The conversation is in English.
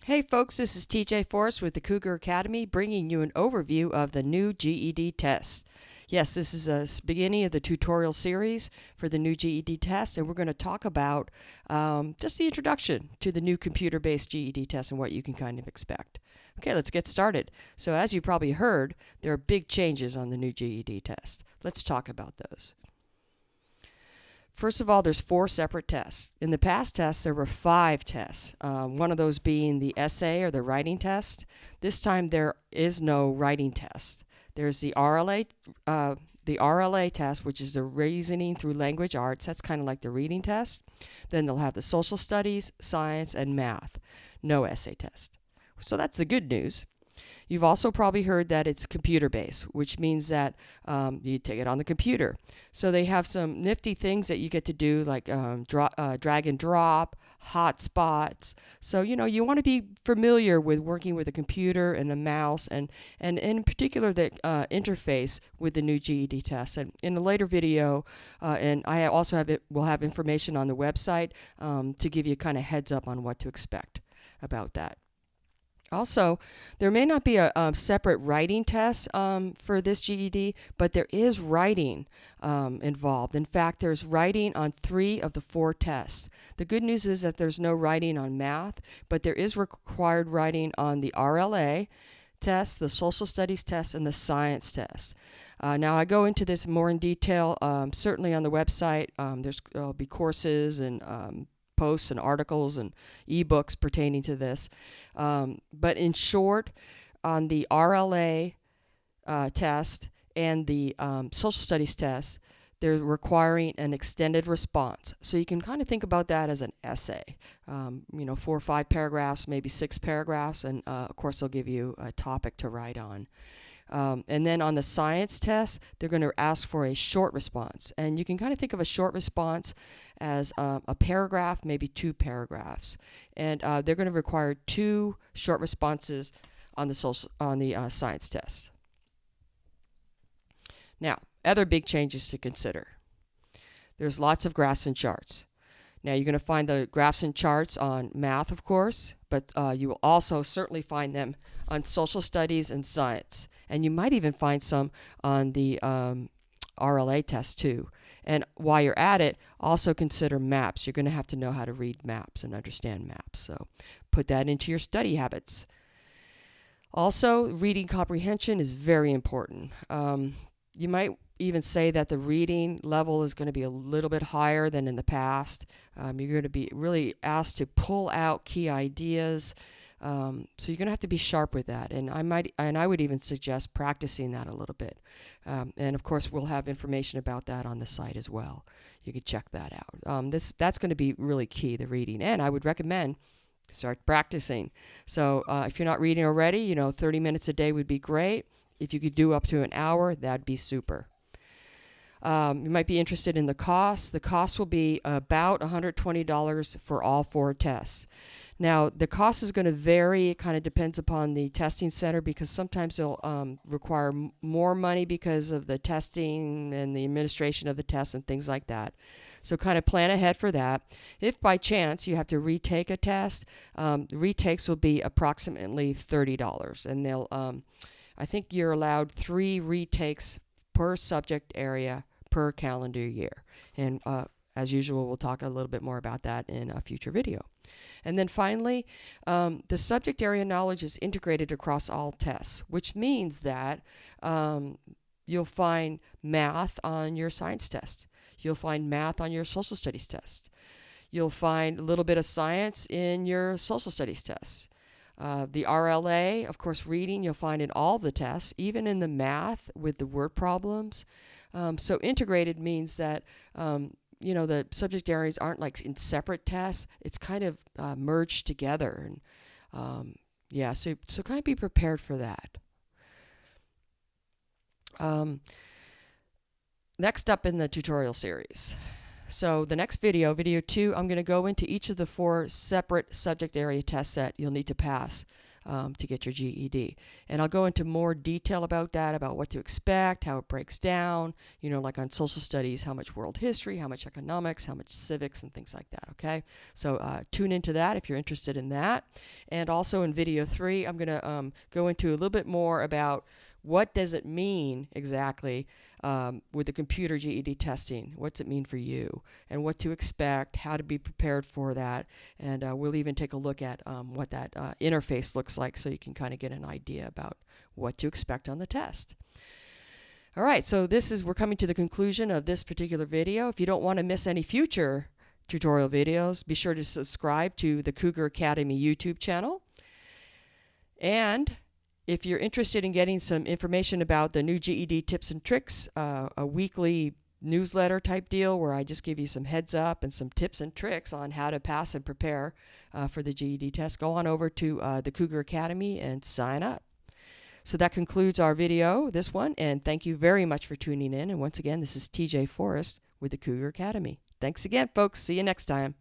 Hey folks, this is TJ Forrest with the Cougar Academy bringing you an overview of the new GED test. Yes, this is a beginning of the tutorial series for the new GED test, and we're going to talk about just the introduction to the new computer-based GED test and what you can kind of expect. Okay, let's get started. So as you probably heard, there are big changes on the new GED test. Let's talk about those. First of all, there's 4 separate tests. In the past tests, there were 5 tests, one of those being the essay or the writing test. This time, there is no writing test. There's the RLA test, which is the reasoning through language arts. That's kind of like the reading test. Then they'll have the social studies, science, and math. No essay test. So that's the good news. You've also probably heard that it's computer-based, which means that you take it on the computer. So they have some nifty things that you get to do, like drag and drop, hotspots. So, you want to be familiar with working with a computer and a mouse, and in particular the interface with the new GED test. And in a later video, and I also will have information on the website to give you kind of heads up on what to expect about that. Also, there may not be a separate writing test for this GED, but there is writing involved. In fact, there's writing on 3 of the 4 tests. The good news is that there's no writing on math, but there is required writing on the RLA test, the social studies test, and the science test. Now, I go into this more in detail, certainly on the website. There'll be courses and posts and articles and ebooks pertaining to this. But in short, on the RLA test and the social studies test, they're requiring an extended response. So you can kind of think about that as an essay. 4 or 5 paragraphs, maybe 6 paragraphs, and of course they'll give you a topic to write on. And then on the science test, they're going to ask for a short response. And you can kind of think of a short response as a paragraph, maybe 2 paragraphs. And they're going to require 2 short responses on the science test. Now, other big changes to consider. There's lots of graphs and charts. Now, you're going to find the graphs and charts on math, of course, but you will also certainly find them on social studies and science. And you might even find some on the RLA test too. And while you're at it, also consider maps. You're going to have to know how to read maps and understand maps. So put that into your study habits. Also, reading comprehension is very important. You might even say that the reading level is going to be a little bit higher than in the past. You're going to be really asked to pull out key ideas. So you're going to have to be sharp with that, and I would even suggest practicing that a little bit. And of course, we'll have information about that on the site as well. You can check that out. That's going to be really key, the reading, and I would recommend start practicing. So if you're not reading already, 30 minutes a day would be great. If you could do up to an hour, that'd be super. You might be interested in the cost. The cost will be about $120 for all 4 tests. Now, the cost is going to vary. It kind of depends upon the testing center, because sometimes they'll require more money because of the testing and the administration of the tests and things like that. So kind of plan ahead for that. If by chance you have to retake a test, retakes will be approximately $30. And I think you're allowed 3 retakes per subject area per calendar year. And as usual, we'll talk a little bit more about that in a future video. And then finally, the subject area knowledge is integrated across all tests, which means that you'll find math on your science test. You'll find math on your social studies test. You'll find a little bit of science in your social studies tests. The RLA, of course, reading, you'll find in all the tests, even in the math with the word problems. So integrated means that the subject areas aren't like in separate tests. It's kind of merged together. And so kind of be prepared for that. Next up in the tutorial series. So the next video 2, I'm going to go into each of the 4 separate subject area tests that you'll need to pass to get your GED. And I'll go into more detail about that, about what to expect, how it breaks down, you know, like on social studies, how much world history, how much economics, how much civics, and things like that, okay? So tune into that if you're interested in that. And also in video 3, I'm going to go into a little bit more about what does it mean exactly with the computer GED testing? What's it mean for you? And what to expect, how to be prepared for that. And we'll even take a look at what that interface looks like so you can kind of get an idea about what to expect on the test. All right, so we're coming to the conclusion of this particular video. If you don't want to miss any future tutorial videos, be sure to subscribe to the Cougar Academy YouTube channel. And if you're interested in getting some information about the new GED tips and tricks, a weekly newsletter type deal where I just give you some heads up and some tips and tricks on how to pass and prepare for the GED test, go on over to the Cougar Academy and sign up. So that concludes our video, this one, and thank you very much for tuning in. And once again, this is TJ Forrest with the Cougar Academy. Thanks again, folks. See you next time.